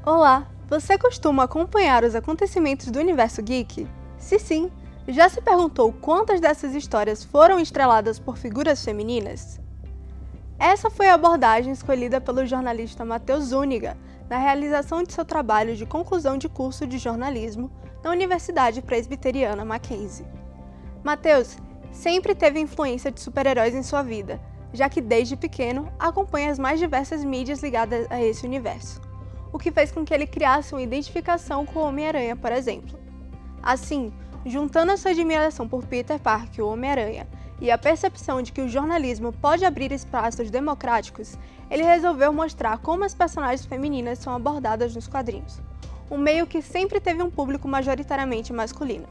Olá, você costuma acompanhar os acontecimentos do universo geek? Se sim, já se perguntou quantas dessas histórias foram estreladas por figuras femininas? Essa foi a abordagem escolhida pelo jornalista Matheus Zúñiga na realização de seu trabalho de conclusão de curso de jornalismo na Universidade Presbiteriana Mackenzie. Matheus sempre teve influência de super-heróis em sua vida, já que desde pequeno acompanha as mais diversas mídias ligadas a esse universo, o que fez com que ele criasse uma identificação com o Homem-Aranha, por exemplo. Assim, juntando a sua admiração por Peter Parker, o Homem-Aranha, e a percepção de que o jornalismo pode abrir espaços democráticos, ele resolveu mostrar como as personagens femininas são abordadas nos quadrinhos, um meio que sempre teve um público majoritariamente masculino.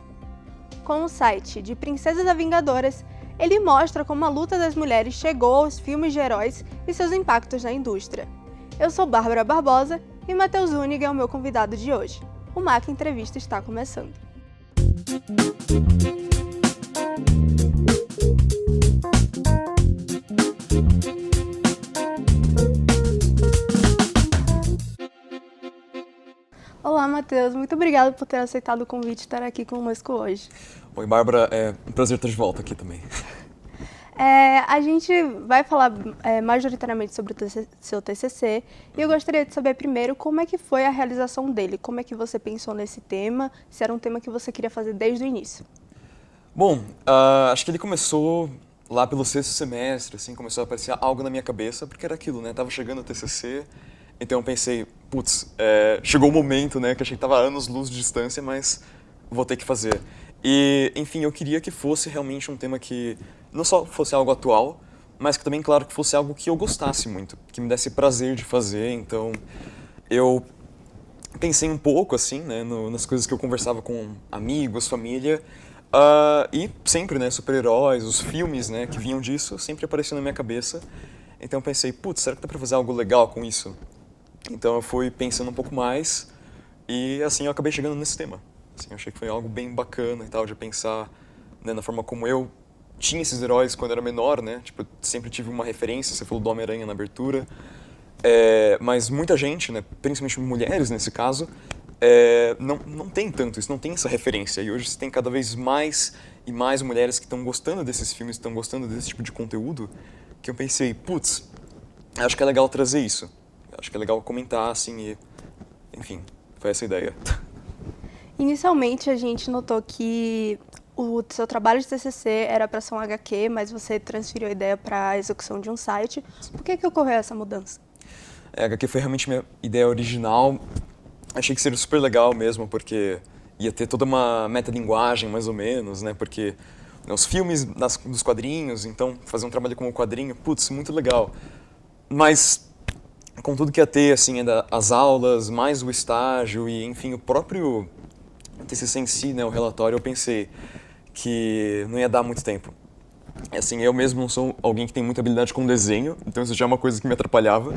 Com o site de Princesas Vingadoras, ele mostra como a luta das mulheres chegou aos filmes de heróis e seus impactos na indústria. Eu sou Bárbara Barbosa e Matheus Zúñiga é o meu convidado de hoje. O MAC Entrevista está começando. Olá, Matheus. Muito obrigada por ter aceitado o convite de estar aqui conosco hoje. Oi, Bárbara. É um prazer estar de volta aqui também. A gente vai falar majoritariamente sobre o seu TCC e eu gostaria de saber primeiro como é que foi a realização dele, como é que você pensou nesse tema, se era um tema que você queria fazer desde o início. Bom, acho que ele começou lá pelo sexto semestre, assim, começou a aparecer algo na minha cabeça, porque era aquilo, né? Tava chegando o TCC, então eu pensei, chegou o momento, né, que achei que tava a anos-luz de distância, mas vou ter que fazer. E, enfim, eu queria que fosse realmente um tema que não só fosse algo atual, mas que também, claro, que fosse algo que eu gostasse muito, que me desse prazer de fazer. Então, eu pensei um pouco, assim, né, nas coisas que eu conversava com amigos, família, e sempre, né, super-heróis, os filmes, né, que vinham disso, sempre apareciam na minha cabeça. Então, eu pensei, será que dá pra fazer algo legal com isso? Então, eu fui pensando um pouco mais e, assim, eu acabei chegando nesse tema. Assim, eu achei que foi algo bem bacana e tal, de pensar, né, na forma como eu tinha esses heróis quando eu era menor, né? Tipo, eu sempre tive uma referência, você falou do Homem-Aranha na abertura. Mas muita gente, né, principalmente mulheres nesse caso, não tem tanto isso, não tem essa referência. E hoje você tem cada vez mais e mais mulheres que estão gostando desses filmes, estão gostando desse tipo de conteúdo, que eu pensei, acho que é legal trazer isso. Acho que é legal comentar, assim, e... Enfim, foi essa a ideia. Inicialmente, a gente notou que o seu trabalho de TCC era para ser um HQ, mas você transferiu a ideia para a execução de um site. Por que ocorreu essa mudança? A HQ foi realmente minha ideia original. Achei que seria super legal mesmo, porque ia ter toda uma metalinguagem, mais ou menos, né? Porque os filmes dos quadrinhos, então fazer um trabalho com o quadrinho, muito legal. Mas com tudo que ia ter, assim, ainda as aulas, mais o estágio e, enfim, o próprio TCC em si, né, o relatório, eu pensei que não ia dar muito tempo. Assim, eu mesmo não sou alguém que tem muita habilidade com desenho, então isso já é uma coisa que me atrapalhava.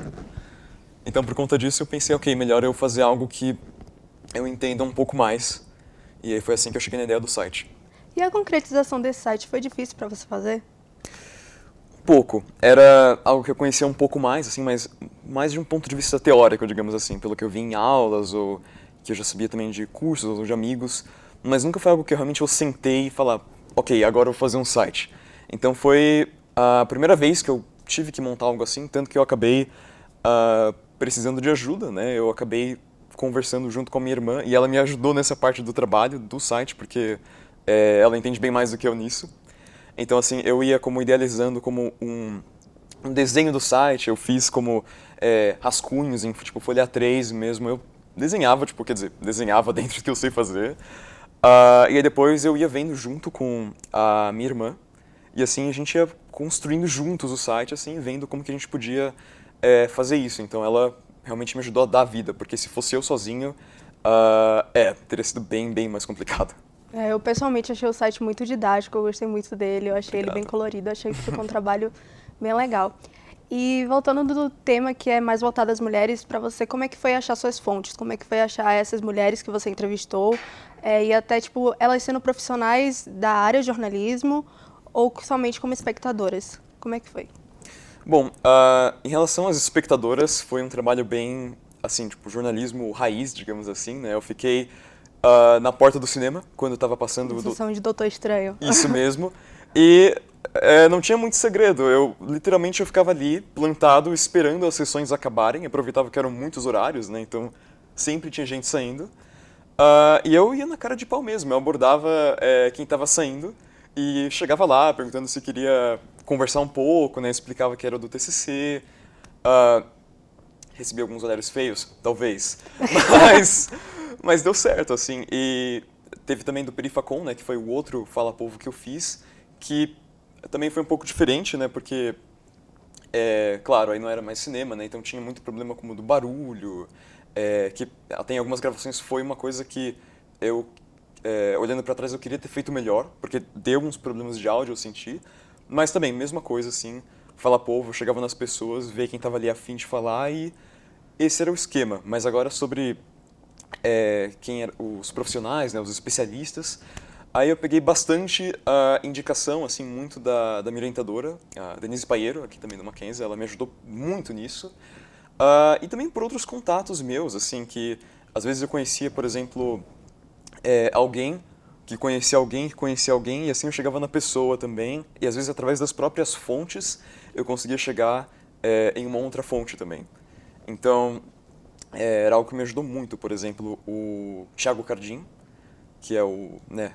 Então, por conta disso, eu pensei, melhor eu fazer algo que eu entenda um pouco mais. E aí foi assim que eu cheguei na ideia do site. E a concretização desse site foi difícil para você fazer? Pouco. Era algo que eu conhecia um pouco mais, assim, mas mais de um ponto de vista teórico, digamos assim, pelo que eu vi em aulas ou que eu já sabia também de cursos ou de amigos, mas nunca foi algo que realmente eu sentei e falar, agora eu vou fazer um site. Então foi a primeira vez que eu tive que montar algo assim, tanto que eu acabei precisando de ajuda, né? Eu acabei conversando junto com a minha irmã e ela me ajudou nessa parte do trabalho, do site, porque ela entende bem mais do que eu nisso. Então, assim, eu ia como idealizando como um desenho do site, eu fiz como rascunhos em folha A3 mesmo, eu desenhava, desenhava dentro do que eu sei fazer. E aí depois eu ia vendo junto com a minha irmã, e assim a gente ia construindo juntos o site, assim, vendo como que a gente podia fazer isso. Então ela realmente me ajudou a dar vida, porque se fosse eu sozinho, teria sido bem, bem mais complicado. Eu pessoalmente achei o site muito didático, eu gostei muito dele, eu achei ele bem colorido, achei que ficou um trabalho bem legal. E voltando do tema que é mais voltado às mulheres, para você, como é que foi achar suas fontes? Como é que foi achar essas mulheres que você entrevistou? E até, elas sendo profissionais da área de jornalismo ou somente como espectadoras? Como é que foi? Bom, em relação às espectadoras, foi um trabalho bem assim, tipo, jornalismo raiz, digamos assim, né? Eu fiquei na porta do cinema, quando eu tava passando... Sessão de Doutor Estranho. Isso mesmo. E não tinha muito segredo. Literalmente, eu ficava ali, plantado, esperando as sessões acabarem. Aproveitava que eram muitos horários, né? Então, sempre tinha gente saindo. E eu ia na cara de pau mesmo. Eu abordava quem estava saindo e chegava lá, perguntando se queria conversar um pouco, né? Explicava que era do TCC. Recebi alguns olhares feios, talvez. Mas deu certo, assim. E teve também do Perifacon, né? Que foi o outro Fala Povo que eu fiz, que também foi um pouco diferente, né? Porque, claro, aí não era mais cinema, né? Então tinha muito problema como do barulho, que até em algumas gravações foi uma coisa que eu, olhando para trás, eu queria ter feito melhor, porque deu uns problemas de áudio, eu senti. Mas também, mesma coisa, assim, Fala Povo, eu chegava nas pessoas, ver quem estava ali a fim de falar e esse era o esquema. Mas agora sobre quem eram os profissionais, né, os especialistas, aí eu peguei bastante a indicação, assim, muito da minha orientadora, a Denise Paiero, aqui também do Mackenzie, ela me ajudou muito nisso. E também por outros contatos meus, assim, que às vezes eu conhecia, por exemplo, alguém que conhecia alguém, e assim eu chegava na pessoa também, e às vezes através das próprias fontes eu conseguia chegar em uma outra fonte também. Então, era algo que me ajudou muito, por exemplo, o Thiago Cardim, que é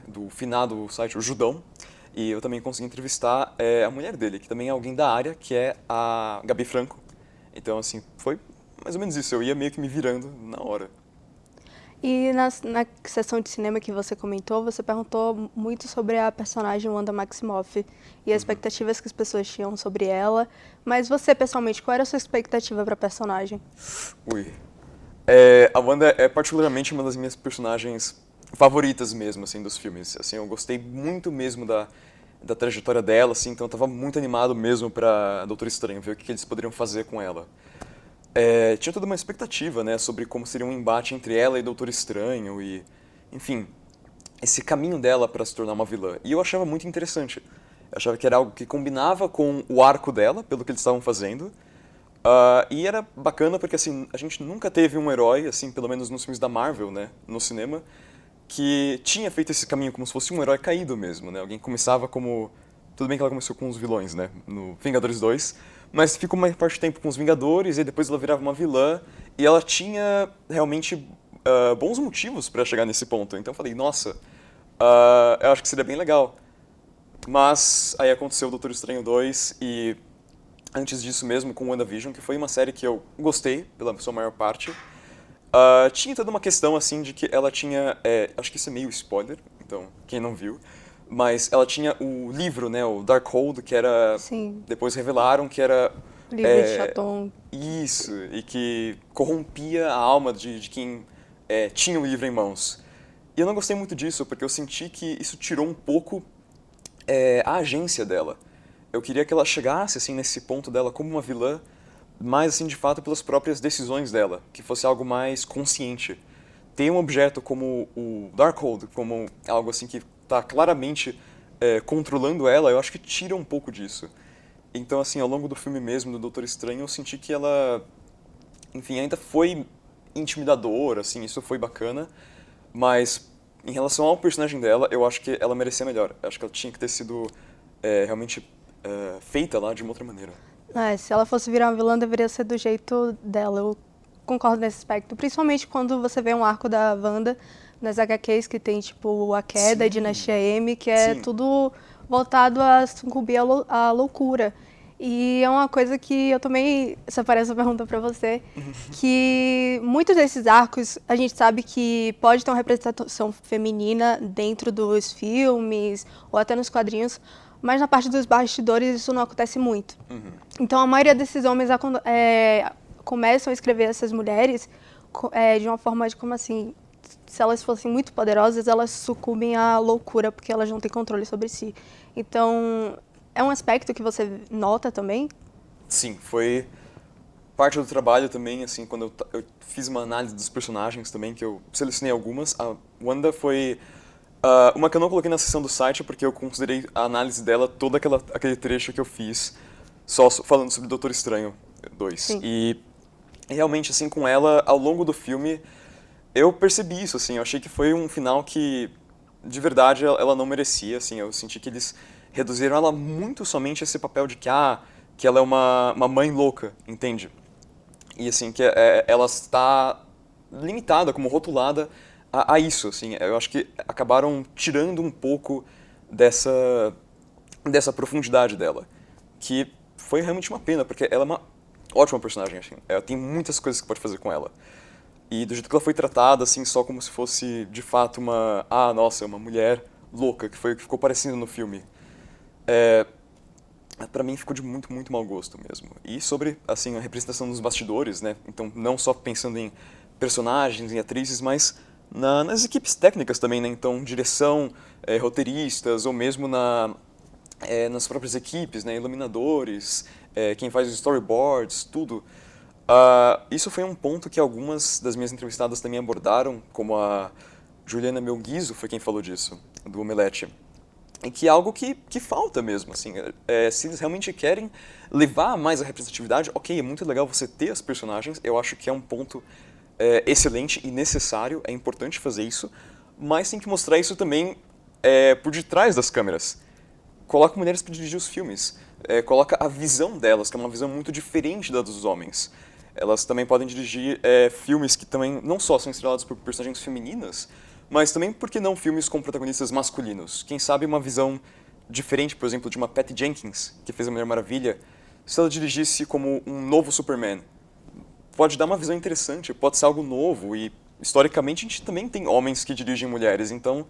do finado site, o Judão, e eu também consegui entrevistar a mulher dele, que também é alguém da área, que é a Gabi Franco. Então, assim, foi mais ou menos isso, eu ia meio que me virando na hora. E na sessão de cinema que você comentou, você perguntou muito sobre a personagem Wanda Maximoff e as expectativas que as pessoas tinham sobre ela. Mas você, pessoalmente, qual era a sua expectativa para a personagem? Ui. A Wanda é particularmente uma das minhas personagens favoritas mesmo, assim, dos filmes. Assim, eu gostei muito mesmo da trajetória dela, assim, então eu tava muito animado mesmo pra Doutor Estranho, ver o que eles poderiam fazer com ela. Tinha toda uma expectativa, né, sobre como seria um embate entre ela e Doutor Estranho e, enfim, esse caminho dela para se tornar uma vilã. E eu achava muito interessante. Eu achava que era algo que combinava com o arco dela, pelo que eles estavam fazendo. E era bacana porque, assim, a gente nunca teve um herói, assim, pelo menos nos filmes da Marvel, né, no cinema, que tinha feito esse caminho como se fosse um herói caído mesmo, né? Alguém começava como... Tudo bem que ela começou com os vilões, né, no Vingadores 2, mas ficou uma parte do tempo com os Vingadores e depois ela virava uma vilã e ela tinha realmente bons motivos para chegar nesse ponto. Então eu falei, nossa, eu acho que seria bem legal. Mas aí aconteceu o Doutor Estranho 2 e antes disso mesmo com WandaVision, que foi uma série que eu gostei pela sua maior parte. Tinha toda uma questão assim de que ela tinha, acho que isso é meio spoiler, então quem não viu, mas ela tinha o livro, né, o Darkhold, que era... Sim. Depois revelaram que era... Livro de Chaton. Isso, e que corrompia a alma de quem tinha o livro em mãos. E eu não gostei muito disso, porque eu senti que isso tirou um pouco a agência dela. Eu queria que ela chegasse, assim, nesse ponto dela como uma vilã, mas, assim, de fato, pelas próprias decisões dela, que fosse algo mais consciente. Ter um objeto como o Darkhold, como algo assim que está claramente controlando ela, eu acho que tira um pouco disso. Então, assim, ao longo do filme mesmo, do Doutor Estranho, eu senti que ela, enfim, ainda foi intimidadora, assim, isso foi bacana, mas em relação ao personagem dela, eu acho que ela merecia melhor. Eu acho que ela tinha que ter sido realmente feita lá de uma outra maneira. Se ela fosse virar uma vilã, deveria ser do jeito dela. Eu concordo nesse aspecto. Principalmente quando você vê um arco da Wanda nas HQs que tem, tipo, a queda, a Dinastia M, que é tudo voltado a sucumbir à loucura. E é uma coisa que eu também separei essa pergunta pra você, que muitos desses arcos a gente sabe que pode ter uma representação feminina dentro dos filmes ou até nos quadrinhos, mas na parte dos bastidores isso não acontece muito. Então a maioria desses homens começam a escrever essas mulheres de uma forma de como assim, se elas fossem muito poderosas, elas sucumbem à loucura porque elas não têm controle sobre si. Então, é um aspecto que você nota também? Sim, foi parte do trabalho também, assim, quando eu fiz uma análise dos personagens também, que eu selecionei algumas. A Wanda foi uma que eu não coloquei na seção do site, porque eu considerei a análise dela, todo aquele trecho que eu fiz, só falando sobre Doutor Estranho 2. Sim. E realmente, assim, com ela, ao longo do filme, eu percebi isso, assim, eu achei que foi um final que, de verdade, ela não merecia, assim, eu senti que eles reduziram ela muito somente a esse papel de que ela é uma mãe louca, entende? E, assim, que ela está limitada, como rotulada a isso, assim, eu acho que acabaram tirando um pouco dessa profundidade dela, que foi realmente uma pena, porque ela é uma ótima personagem, assim, ela tem muitas coisas que pode fazer com ela. E do jeito que ela foi tratada, assim, só como se fosse, de fato, nossa, uma mulher louca, que foi o que ficou parecendo no filme. Pra mim ficou de muito, muito mau gosto mesmo. E sobre, assim, a representação nos bastidores, né? Então, não só pensando em personagens, em atrizes, mas nas equipes técnicas também, né? Então, direção, roteiristas, ou mesmo nas próprias equipes, né? Iluminadores, quem faz os storyboards, tudo. Isso foi um ponto que algumas das minhas entrevistadas também abordaram, como a Juliana Melguizo foi quem falou disso, do Omelete. E que é algo que falta mesmo, assim, se eles realmente querem levar mais a representatividade, ok, é muito legal você ter as personagens, eu acho que é um ponto excelente e necessário, é importante fazer isso, mas tem que mostrar isso também por detrás das câmeras. Coloca mulheres para dirigir os filmes, coloca a visão delas, que é uma visão muito diferente da dos homens. Elas também podem dirigir filmes que também não só são estrelados por personagens femininas, mas também, por que não, filmes com protagonistas masculinos? Quem sabe uma visão diferente, por exemplo, de uma Patty Jenkins, que fez a Mulher Maravilha, se ela dirigisse como um novo Superman. Pode dar uma visão interessante, pode ser algo novo, e historicamente a gente também tem homens que dirigem mulheres, então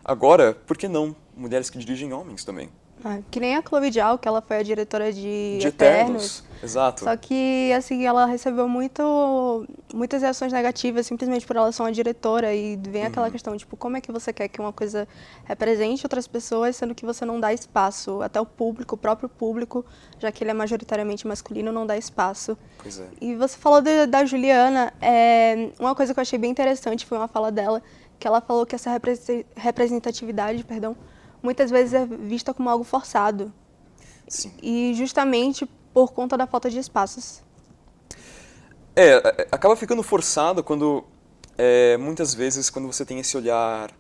agora, por que não mulheres que dirigem homens também? Que nem a Chloe Zhao, que ela foi a diretora de Eternos. Exato. Só que, assim, ela recebeu muitas reações negativas simplesmente por ela ser uma diretora, e vem aquela questão, tipo, como é que você quer que uma coisa represente outras pessoas, sendo que você não dá espaço, até o próprio público, já que ele é majoritariamente masculino, não dá espaço. Pois é. E você falou da Juliana, uma coisa que eu achei bem interessante foi uma fala dela, que ela falou que essa representatividade, muitas vezes é vista como algo forçado. Sim. E justamente por conta da falta de espaços. Acaba ficando forçado quando, muitas vezes, quando você tem esse olhar,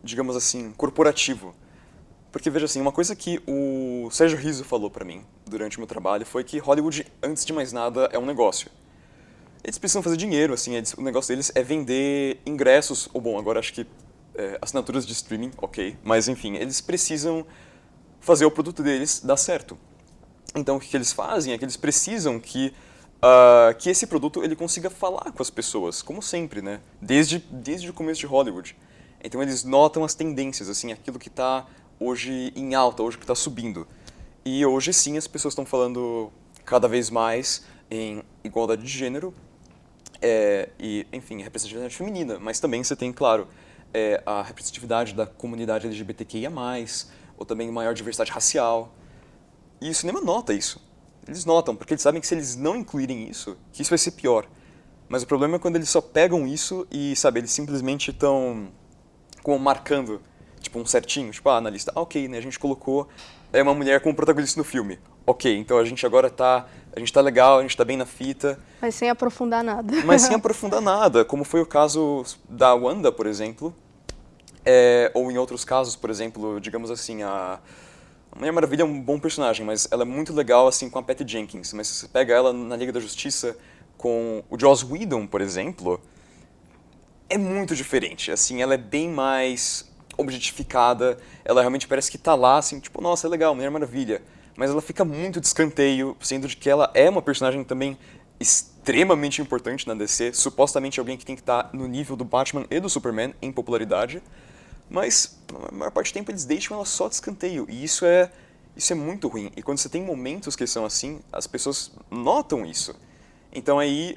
digamos assim, corporativo. Porque, veja assim, uma coisa que o Sérgio Rizzo falou pra mim durante o meu trabalho foi que Hollywood, antes de mais nada, é um negócio. Eles precisam fazer dinheiro, assim, o negócio deles é vender ingressos, ou bom, agora acho que assinaturas de streaming, ok, mas enfim, eles precisam fazer o produto deles dar certo. Então o que eles fazem é que eles precisam que esse produto ele consiga falar com as pessoas, como sempre, né? Desde o começo de Hollywood. Então eles notam as tendências, assim, aquilo que está hoje em alta, hoje que está subindo. E hoje sim as pessoas estão falando cada vez mais em igualdade de gênero e, enfim, representatividade feminina. Mas também você tem, claro, a representatividade da comunidade LGBTQIA+, ou também maior diversidade racial. E o cinema nota isso. Eles notam, porque eles sabem que se eles não incluírem isso, que isso vai ser pior. Mas o problema é quando eles só pegam isso e, sabe, eles simplesmente estão como marcando, tipo, um certinho, tipo, na lista, ok, né, a gente colocou uma mulher como protagonista no filme. Ok, então a gente agora a gente tá legal, a gente tá bem na fita. Mas sem aprofundar nada. Mas sem aprofundar nada, como foi o caso da Wanda, por exemplo, ou em outros casos, por exemplo, digamos assim, a Mulher Maravilha é um bom personagem, mas ela é muito legal assim com a Patty Jenkins, mas se você pega ela na Liga da Justiça com o Joss Whedon, por exemplo, é muito diferente, assim, ela é bem mais objetificada, ela realmente parece que tá lá, assim, tipo, nossa, é legal, Mulher Maravilha, mas ela fica muito de escanteio, sendo de que ela é uma personagem também extremamente importante na DC, supostamente alguém que tem que estar no nível do Batman e do Superman em popularidade, mas a maior parte do tempo eles deixam ela só de escanteio, e isso é muito ruim. E quando você tem momentos que são assim, as pessoas notam isso. Então aí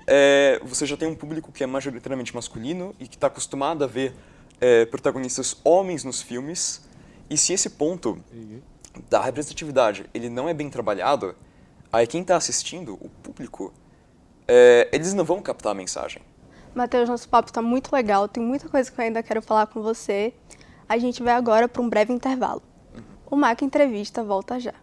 você já tem um público que é majoritariamente masculino e que está acostumado a ver protagonistas homens nos filmes, e se esse ponto da representatividade ele não é bem trabalhado, aí quem está assistindo, o público, eles não vão captar a mensagem. Matheus, nosso papo está muito legal, tem muita coisa que eu ainda quero falar com você. A gente vai agora para um breve intervalo. O Mac Entrevista volta já.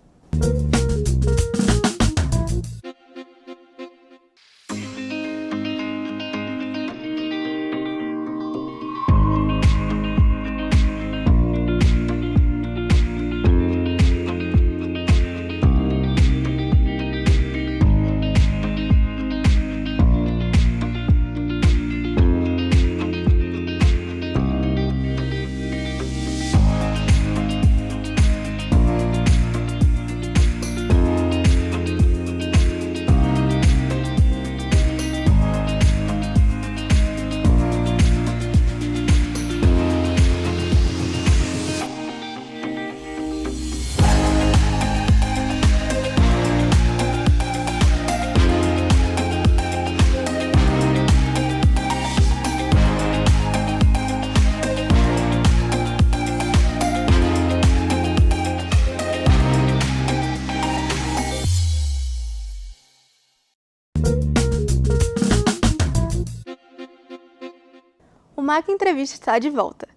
O MAC Entrevista está de volta.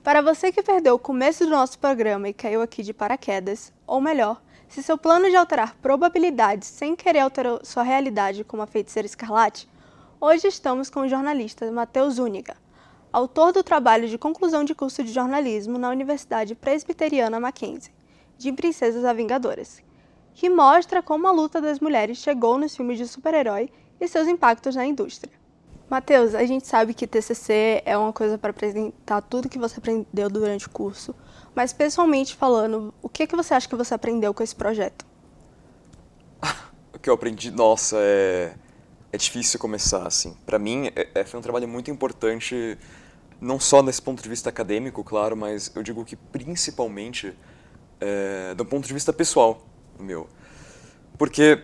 Para você que perdeu o começo do nosso programa e caiu aqui de paraquedas, ou melhor, se seu plano de alterar probabilidades sem querer alterar sua realidade como a Feiticeira Escarlate, hoje estamos com o jornalista Matheus Zúñiga, autor do trabalho de conclusão de curso de jornalismo na Universidade Presbiteriana Mackenzie, de Princesas a Vingadoras, que mostra como a luta das mulheres chegou nos filmes de super-herói e seus impactos na indústria. Matheus, a gente sabe que TCC é uma coisa para apresentar tudo que você aprendeu durante o curso, mas pessoalmente falando, o que você acha que você aprendeu com esse projeto? O que eu aprendi, nossa, é difícil começar, assim. Para mim, foi um trabalho muito importante, não só nesse ponto de vista acadêmico, claro, mas eu digo que principalmente do ponto de vista pessoal meu. Porque,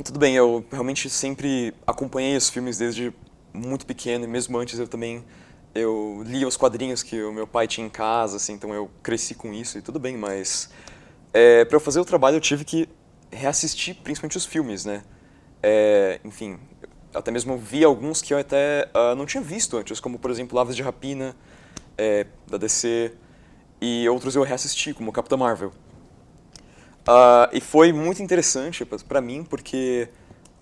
tudo bem, eu realmente sempre acompanhei os filmes desde muito pequeno, e mesmo antes eu lia os quadrinhos que o meu pai tinha em casa, assim, então eu cresci com isso e tudo bem, mas para eu fazer o trabalho eu tive que reassistir principalmente os filmes, né? Enfim, até mesmo vi alguns que eu até não tinha visto antes, como por exemplo Aves de Rapina, da DC, e outros eu reassisti, como Capitã Marvel. E foi muito interessante para mim, porque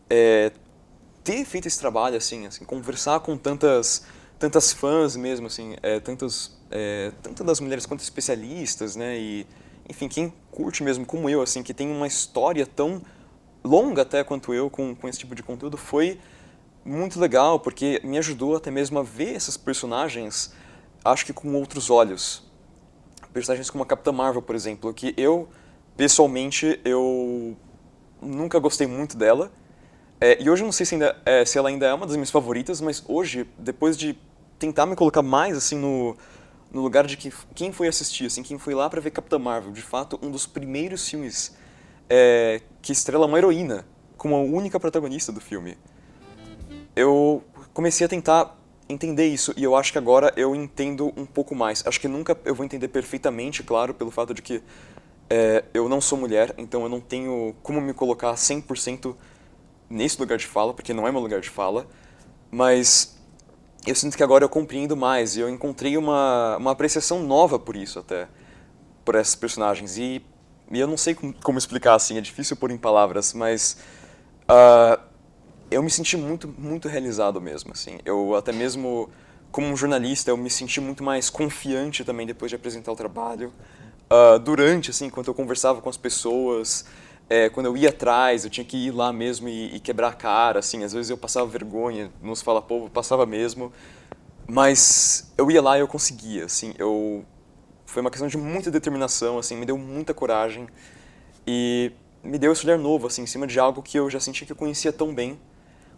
ter feito esse trabalho, assim, conversar com tantas fãs mesmo, assim, tanto das mulheres quanto especialistas, né, e, enfim, quem curte mesmo, como eu, assim, que tem uma história tão longa até quanto eu com esse tipo de conteúdo, foi muito legal, porque me ajudou até mesmo a ver esses personagens, acho que com outros olhos. Personagens como a Capitã Marvel, por exemplo, que pessoalmente, eu nunca gostei muito dela. E hoje eu não sei se ela ainda é uma das minhas favoritas, mas hoje, depois de tentar me colocar mais assim no lugar de quem foi assistir, assim, quem foi lá para ver Capitã Marvel, de fato, um dos primeiros filmes que estrela uma heroína como a única protagonista do filme. Eu comecei a tentar entender isso, e eu acho que agora eu entendo um pouco mais. Acho que nunca eu vou entender perfeitamente, claro, pelo fato de que eu não sou mulher, então eu não tenho como me colocar 100% nesse lugar de fala, porque não é meu lugar de fala, mas eu sinto que agora eu compreendo mais, e eu encontrei uma apreciação nova por isso até, por esses personagens, e eu não sei como explicar assim, é difícil pôr em palavras, mas eu me senti muito, muito realizado mesmo, assim. Eu até mesmo, como um jornalista, eu me senti muito mais confiante também depois de apresentar o trabalho. Durante, assim, enquanto eu conversava com as pessoas, quando eu ia atrás, eu tinha que ir lá mesmo e quebrar a cara, assim, às vezes eu passava vergonha, nos fala povo, passava mesmo, mas eu ia lá e eu conseguia, assim, foi uma questão de muita determinação, assim, me deu muita coragem e me deu esse olhar novo, assim, em cima de algo que eu já sentia que eu conhecia tão bem,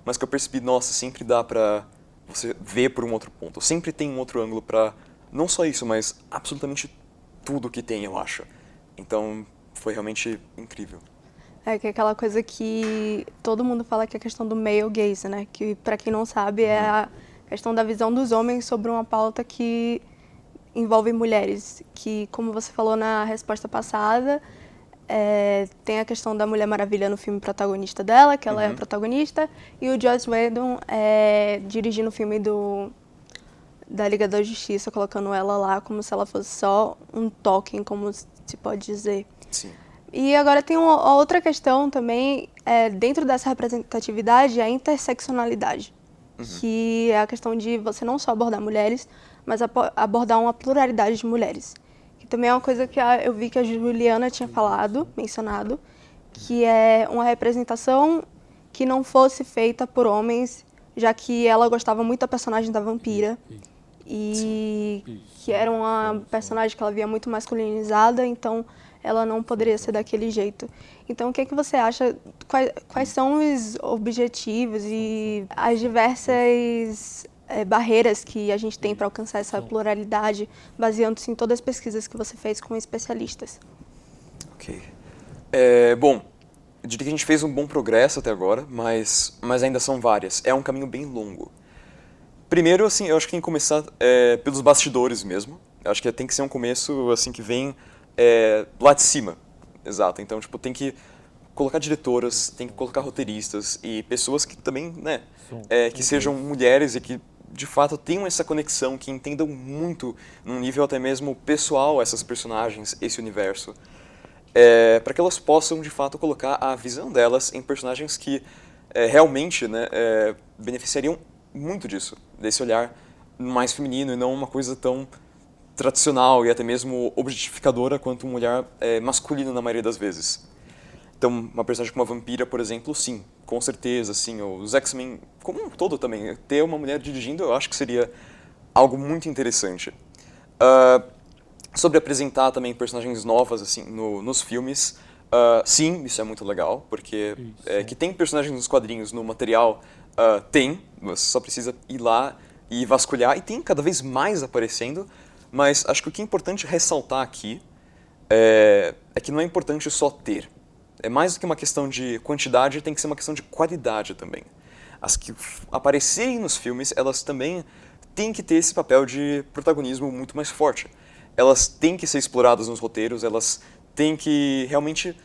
mas que eu percebi, nossa, sempre dá pra você ver por um outro ponto, sempre tem um outro ângulo pra, não só isso, mas absolutamente tudo que tem, eu acho. Então, foi realmente incrível. Que é aquela coisa que todo mundo fala que é a questão do male gaze, né? Que, pra quem não sabe, é a questão da visão dos homens sobre uma pauta que envolve mulheres. Que, como você falou na resposta passada, tem a questão da Mulher Maravilha no filme protagonista dela, que ela é a protagonista, e o Joss Whedon dirigindo o filme da Liga da Justiça, colocando ela lá como se ela fosse só um token, como se pode dizer. Sim. E agora tem uma outra questão também, dentro dessa representatividade, a interseccionalidade, que é a questão de você não só abordar mulheres, mas abordar uma pluralidade de mulheres. Que também é uma coisa que eu vi que a Juliana tinha mencionado, que é uma representação que não fosse feita por homens, já que ela gostava muito da personagem da vampira, e que era uma personagem que ela via muito masculinizada, então ela não poderia ser daquele jeito. Então, o que você acha, quais são os objetivos e as diversas barreiras que a gente tem para alcançar essa pluralidade, baseando-se em todas as pesquisas que você fez com especialistas? Ok. Bom, eu diria que a gente fez um bom progresso até agora, mas ainda são várias. É um caminho bem longo. Primeiro, assim, eu acho que tem que começar pelos bastidores mesmo. Eu acho que tem que ser um começo, assim, que vem lá de cima. Exato. Então, tipo, tem que colocar diretoras, tem que colocar roteiristas e pessoas que também, né, que sejam mulheres e que de fato tenham essa conexão, que entendam muito, num nível até mesmo pessoal, essas personagens, esse universo. Para que elas possam, de fato, colocar a visão delas em personagens que realmente, né, beneficiariam muito disso, desse olhar mais feminino e não uma coisa tão tradicional e até mesmo objetificadora quanto um olhar masculino na maioria das vezes. Então, uma personagem como a Vampira, por exemplo, sim, com certeza, sim, os X-Men como um todo também, ter uma mulher dirigindo eu acho que seria algo muito interessante. Sobre apresentar também personagens novas assim nos filmes, sim, isso é muito legal, porque que tem personagens nos quadrinhos, no material, tem, você só precisa ir lá e vasculhar, e tem cada vez mais aparecendo, mas acho que o que é importante ressaltar aqui é que não é importante só ter. É mais do que uma questão de quantidade, tem que ser uma questão de qualidade também. As que aparecerem nos filmes, elas também têm que ter esse papel de protagonismo muito mais forte. Elas têm que ser exploradas nos roteiros, elas têm que realmente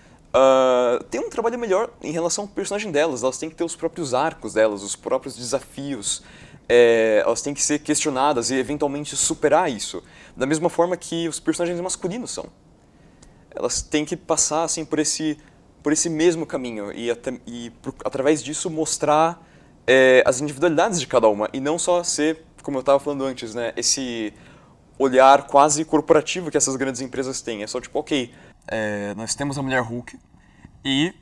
ter um trabalho melhor em relação ao personagem delas, elas têm que ter os próprios arcos delas, os próprios desafios, elas têm que ser questionadas e eventualmente superar isso, da mesma forma que os personagens masculinos são. Elas têm que passar assim por esse mesmo caminho e através disso mostrar as individualidades de cada uma e não só ser, como eu estava falando antes, né, esse olhar quase corporativo que essas grandes empresas têm. É só tipo, ok, nós temos a mulher Hulk e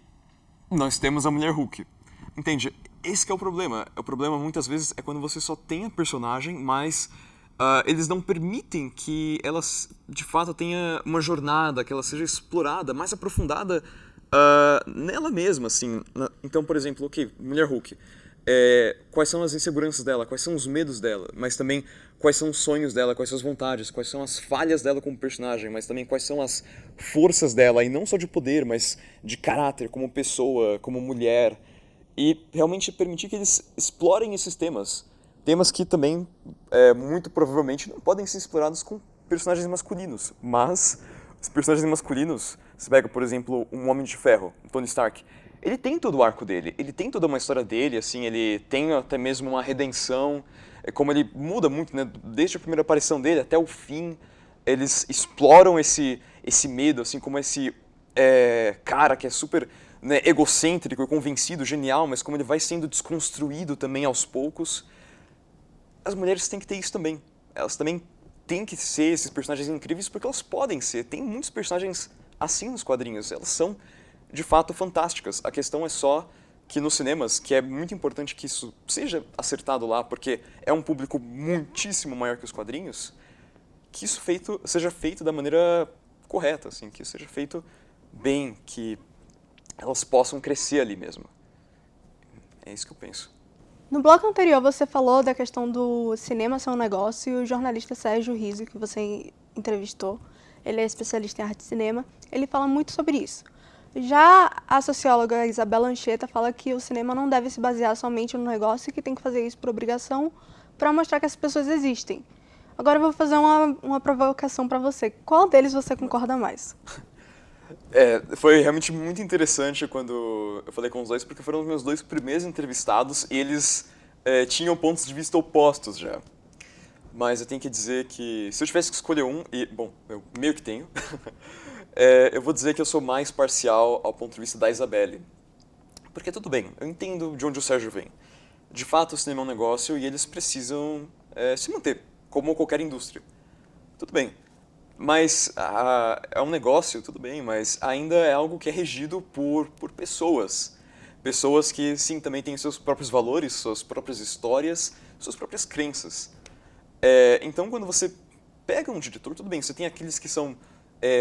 nós temos a mulher Hulk. Entende? Esse que é o problema. O problema muitas vezes é quando você só tem a personagem, mas eles não permitem que ela de fato tenha uma jornada, que ela seja explorada, mais aprofundada nela mesma, assim. Então, por exemplo, ok, mulher Hulk. Quais são as inseguranças dela, quais são os medos dela, mas também quais são os sonhos dela, quais são as vontades, quais são as falhas dela como personagem, mas também quais são as forças dela, e não só de poder, mas de caráter, como pessoa, como mulher, e realmente permitir que eles explorem esses temas. Temas que também, muito provavelmente, não podem ser explorados com personagens masculinos, mas os personagens masculinos, você pega, por exemplo, um Homem de Ferro, Tony Stark, ele tem todo o arco dele, ele tem toda uma história dele, assim, ele tem até mesmo uma redenção, como ele muda muito, né, desde a primeira aparição dele até o fim, eles exploram esse medo, assim, como esse cara que é super, né, egocêntrico e convencido, genial, mas como ele vai sendo desconstruído também aos poucos. As mulheres têm que ter isso também, elas também têm que ser esses personagens incríveis porque elas podem ser, tem muitos personagens assim nos quadrinhos, elas são de fato fantásticas. A questão é só que nos cinemas, que é muito importante que isso seja acertado lá, porque é um público muitíssimo maior que os quadrinhos, que isso seja feito da maneira correta, assim, que isso seja feito bem, que elas possam crescer ali mesmo. É isso que eu penso. No bloco anterior você falou da questão do cinema ser um negócio e o jornalista Sérgio Riso, que você entrevistou, ele é especialista em arte e cinema, ele fala muito sobre isso. Já a socióloga Isabela Ancheta fala que o cinema não deve se basear somente no negócio e que tem que fazer isso por obrigação para mostrar que as pessoas existem. Agora eu vou fazer uma provocação para você. Qual deles você concorda mais? Foi realmente muito interessante quando eu falei com os dois, porque foram os meus dois primeiros entrevistados e eles tinham pontos de vista opostos já. Mas eu tenho que dizer que se eu tivesse que escolher um, e, bom, eu meio que tenho, eu vou dizer que eu sou mais parcial ao ponto de vista da Isabelle. Porque tudo bem, eu entendo de onde o Sérgio vem. De fato, o cinema é um negócio e eles precisam se manter, como qualquer indústria. Tudo bem. Mas é um negócio, tudo bem, mas ainda é algo que é regido por pessoas. Pessoas que, sim, também têm seus próprios valores, suas próprias histórias, suas próprias crenças. Então, quando você pega um diretor, tudo bem, você tem aqueles que são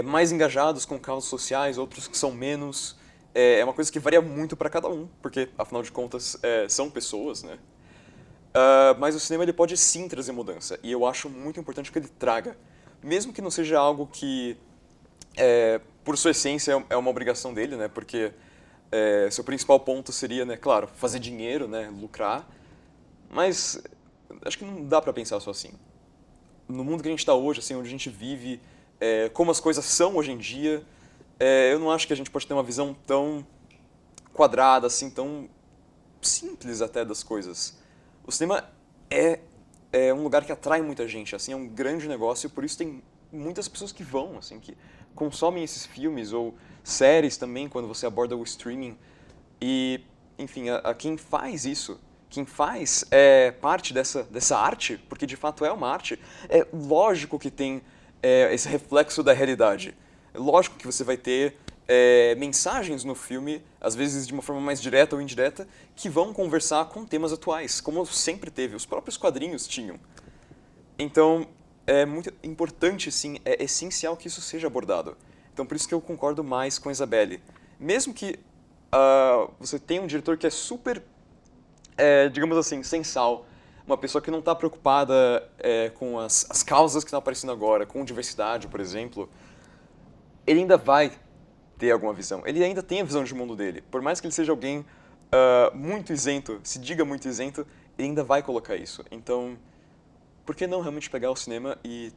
mais engajados com causas sociais, outros que são menos. É uma coisa que varia muito para cada um, porque, afinal de contas, são pessoas, né? Mas o cinema ele pode sim trazer mudança, e eu acho muito importante que ele traga. Mesmo que não seja algo que, por sua essência, é uma obrigação dele, né? Porque seu principal ponto seria, né, claro, fazer dinheiro, né, lucrar. Mas acho que não dá para pensar só assim. No mundo que a gente está hoje, assim, onde a gente vive, como as coisas são hoje em dia, eu não acho que a gente pode ter uma visão tão quadrada, assim, tão simples até das coisas. O cinema é um lugar que atrai muita gente, assim, é um grande negócio e por isso tem muitas pessoas que vão, assim, que consomem esses filmes ou séries também quando você aborda o streaming. E, enfim, a quem faz isso, quem faz parte dessa arte, porque de fato é uma arte, é lógico que tem esse reflexo da realidade. É lógico que você vai ter mensagens no filme, às vezes de uma forma mais direta ou indireta, que vão conversar com temas atuais, como sempre teve, os próprios quadrinhos tinham. Então, é muito importante, sim, é essencial que isso seja abordado. Então, por isso que eu concordo mais com a Isabelle. Mesmo que você tenha um diretor que é super, digamos assim, sem sal, uma pessoa que não está preocupada com as causas que estão aparecendo agora, com diversidade, por exemplo, ele ainda vai ter alguma visão. Ele ainda tem a visão de mundo dele. Por mais que ele seja alguém muito isento, se diga muito isento, ele ainda vai colocar isso. Então, por que não realmente pegar o cinema e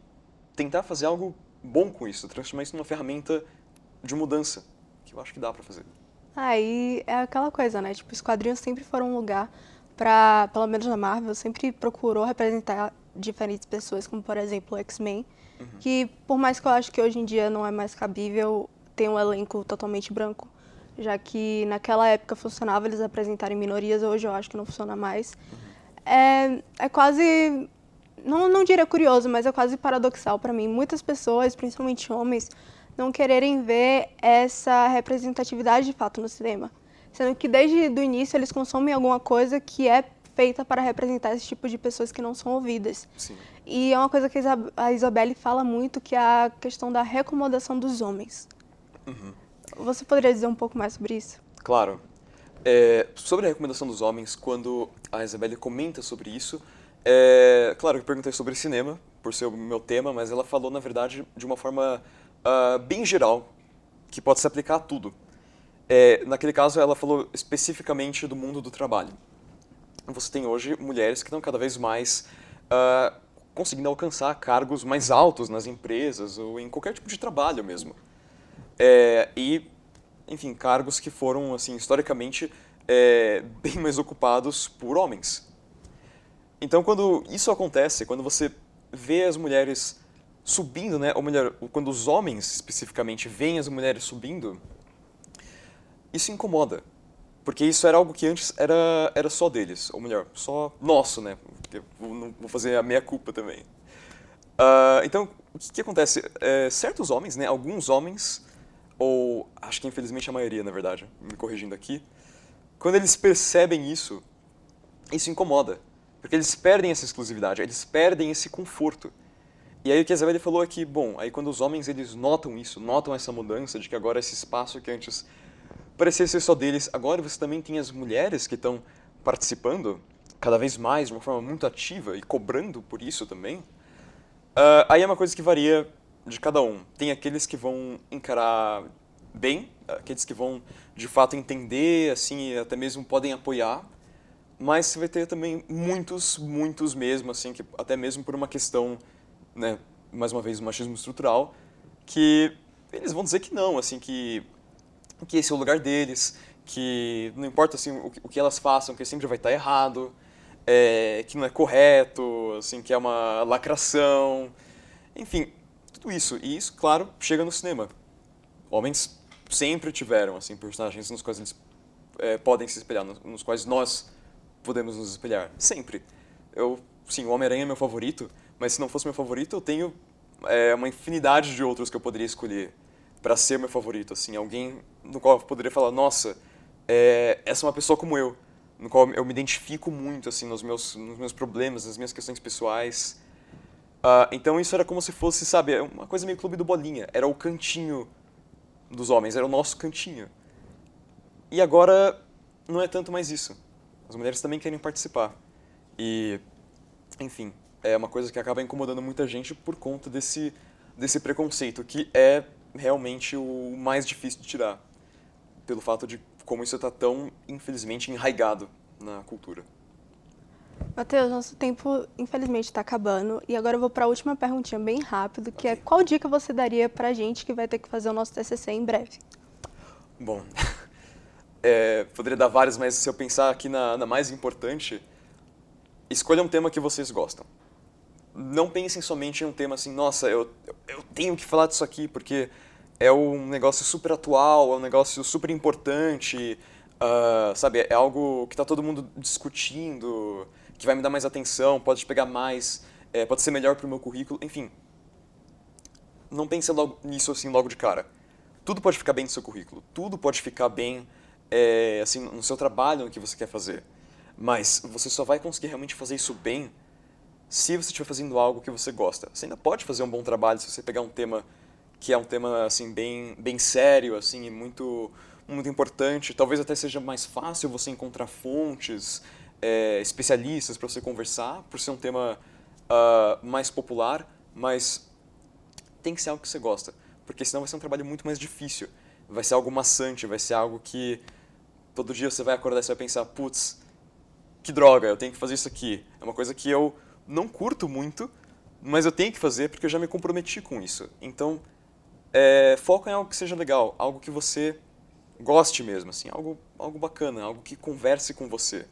tentar fazer algo bom com isso, transformar isso numa ferramenta de mudança, que eu acho que dá pra fazer. Aí é aquela coisa, né? Tipo, os quadrinhos sempre foram um lugar pra, pelo menos na Marvel, sempre procurou representar diferentes pessoas, como por exemplo o X-Men, que por mais que eu acho que hoje em dia não é mais cabível ter um elenco totalmente branco, já que naquela época funcionava eles apresentarem minorias, hoje eu acho que não funciona mais. É quase, não diria curioso, mas é quase paradoxal pra mim. Muitas pessoas, principalmente homens, não quererem ver essa representatividade de fato no cinema. Sendo que desde o início eles consomem alguma coisa que é feita para representar esse tipo de pessoas que não são ouvidas. Sim. E é uma coisa que a Isabelle fala muito, que é a questão da reacomodação dos homens. Você poderia dizer um pouco mais sobre isso? Claro. Sobre a recomendação dos homens, quando a Isabelle comenta sobre isso, claro que eu perguntei sobre cinema, por ser o meu tema, mas ela falou, na verdade, de uma forma bem geral, que pode se aplicar a tudo. Naquele caso, ela falou especificamente do mundo do trabalho. Você tem hoje mulheres que estão cada vez mais conseguindo alcançar cargos mais altos nas empresas ou em qualquer tipo de trabalho mesmo. Enfim, cargos que foram, assim, historicamente, bem mais ocupados por homens. Então, quando isso acontece, quando você vê as mulheres subindo, né, ou melhor, quando os homens especificamente veem as mulheres subindo, isso incomoda. Porque isso era algo que antes era só deles, ou melhor, só nosso, né? Porque vou fazer a meia-culpa também. Então, o que acontece? Certos homens, né, alguns homens, ou acho que infelizmente a maioria, na verdade, me corrigindo aqui, quando eles percebem isso incomoda. Porque eles perdem essa exclusividade, eles perdem esse conforto. E aí o que a Isabelle falou é que, bom, aí quando os homens eles notam isso, notam essa mudança de que agora esse espaço que antes parecia ser só deles, agora você também tem as mulheres que estão participando cada vez mais, de uma forma muito ativa e cobrando por isso também, aí é uma coisa que varia de cada um. Tem aqueles que vão encarar bem, aqueles que vão de fato entender, assim, e até mesmo podem apoiar, mas você vai ter também muitos mesmo, assim, que até mesmo por uma questão, né, mais uma vez, o machismo estrutural, que eles vão dizer que não, assim, que esse é o lugar deles, que não importa assim, o que elas façam, que sempre vai estar errado, que não é correto, assim, que é uma lacração, enfim, tudo isso. E isso, claro, chega no cinema. Homens sempre tiveram assim, personagens nos quais eles podem se espelhar, nos quais nós podemos nos espelhar, sempre. Sim, o Homem-Aranha é meu favorito, mas se não fosse meu favorito, eu tenho uma infinidade de outros que eu poderia escolher para ser meu favorito, assim, alguém no qual eu poderia falar, nossa, essa é uma pessoa como eu, no qual eu me identifico muito, assim, nos meus problemas, nas minhas questões pessoais. Então isso era como se fosse, sabe, uma coisa meio Clube do Bolinha, era o cantinho dos homens, era o nosso cantinho. E agora não é tanto mais isso. As mulheres também querem participar. E, enfim, é uma coisa que acaba incomodando muita gente por conta desse preconceito, que é realmente o mais difícil de tirar, pelo fato de como isso está tão, infelizmente, enraizado na cultura. Matheus, nosso tempo, infelizmente, está acabando. E agora eu vou para a última perguntinha bem rápido, que é Ok. qual dica você daria para a gente que vai ter que fazer o nosso TCC em breve? Bom, poderia dar várias, mas se eu pensar aqui na mais importante, escolha um tema que vocês gostam. Não pensem somente em um tema assim, nossa, eu tenho que falar disso aqui porque é um negócio super atual, é um negócio super importante, sabe, é algo que está todo mundo discutindo, que vai me dar mais atenção, pode pegar mais, pode ser melhor para o meu currículo, enfim. Não pense nisso assim logo de cara. Tudo pode ficar bem no seu currículo, tudo pode ficar bem assim, no seu trabalho, no que você quer fazer. Mas você só vai conseguir realmente fazer isso bem se você estiver fazendo algo que você gosta. Você ainda pode fazer um bom trabalho se você pegar um tema que é um tema assim bem sério, assim, e muito importante. Talvez até seja mais fácil você encontrar fontes, especialistas para você conversar, por ser um tema mais popular, mas tem que ser algo que você gosta, porque senão vai ser um trabalho muito mais difícil. Vai ser algo maçante, vai ser algo que todo dia você vai acordar e você vai pensar, putz, que droga, eu tenho que fazer isso aqui. É uma coisa que eu não curto muito, mas eu tenho que fazer porque eu já me comprometi com isso. Então, foca em algo que seja legal, algo que você goste mesmo, assim, algo bacana, algo que converse com você.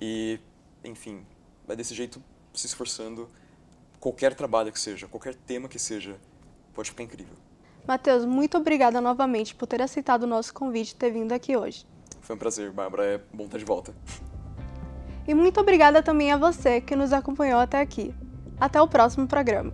E, enfim, vai desse jeito se esforçando, qualquer trabalho que seja, qualquer tema que seja, pode ficar incrível. Matheus, muito obrigada novamente por ter aceitado o nosso convite e ter vindo aqui hoje. Foi um prazer, Bárbara, é bom estar de volta. E muito obrigada também a você que nos acompanhou até aqui. Até o próximo programa.